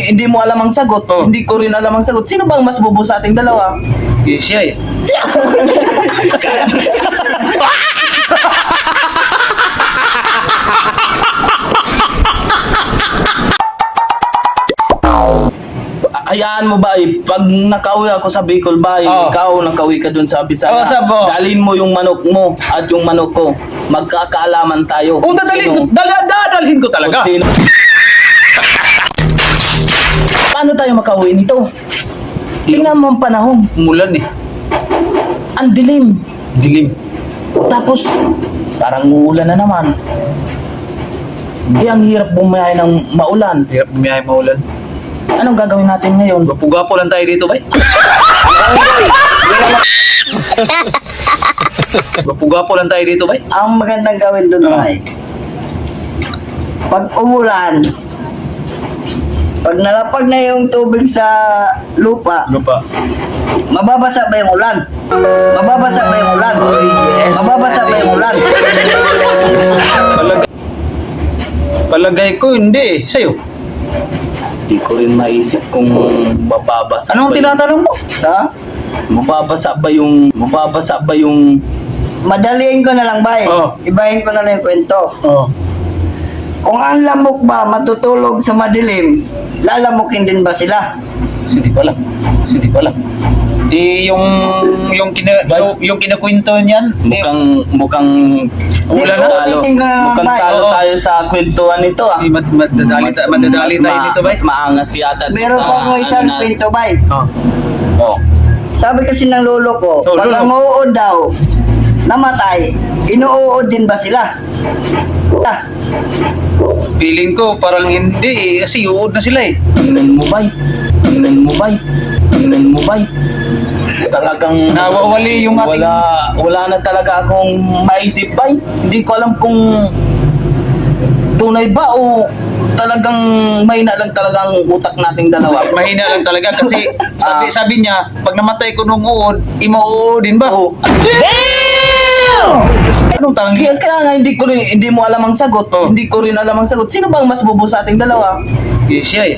Hindi mo alam ang sagot. Hindi ko rin alam ang sagot. Sino bang mas bubo sa ating dalawa? Siya eh. Hayaan mo ba pag nakauwi ako sa Bicol ba, ikaw nakauwi ka dun sa Bisaya. Sabo. Dalhin mo yung manok mo at yung manok ko. Magkakaalaman tayo. Dadalhin ko talaga. Kung sino. Paano tayo makauwi nito? Tingnan mo ang panahon. Umulan eh. Ang dilim. Dilim. Tapos, parang uulan na naman. Ang hirap bumiyahe ng maulan. Hirap bumiyahe maulan. Anong gagawin natin ngayon? Gapo-gapo lang tayo dito, bay. Gapo-gapo lang tayo dito, bay. Ang magandang gawin doon ay, pag umulan, pag nalapag na yung tubig sa lupa, Ano pa? mababasa ba yung ulan? Mababasa ba yung ulan? Mababasa ba yung ulan? Palagay ko, hindi eh. Sa'yo. Hindi ko rin maisip kung mababasa Anong ba yung- tinatanong mo? Ha? Mababasa ba yung Madaliin ko na lang, bay. Oo. Ibahin ko na lang yung kwento. Oo. Kung ang lamok ba matutulog sa madilim, lalamukin din ba sila? Hindi ko alam. Hindi ko alam. Yung kinukwento niyan, mukhang Wala na. talo. Hindi ka- Mukhang talo Oo. tayo sa kwentuhan nito ah. madadali tayo dito, bay. Mas maangas yata. Meron pa akong isang kwento, bay. Oh. Sabi kasi ng lolo ko, Oh, pag lolo. ang uod daw, namatay, inuuod din ba sila? Ah, Feeling ko parang hindi eh. Kasi uod na sila eh. Tingnan mo bay. Talagang Nawawali yung ating... wala na talaga akong maisip bay. Hindi ko alam kung tunay ba o talagang mahina lang talaga ang utak nating dalawa. Mahina lang talaga kasi sabi niya, pag namatay ko nung uod, imauudin ba? Oo. Anong tangi? Kaya nga hindi mo alam ang sagot. Hindi ko rin alam ang sagot. Sino bang mas bubo sa ating dalawa? Siya eh.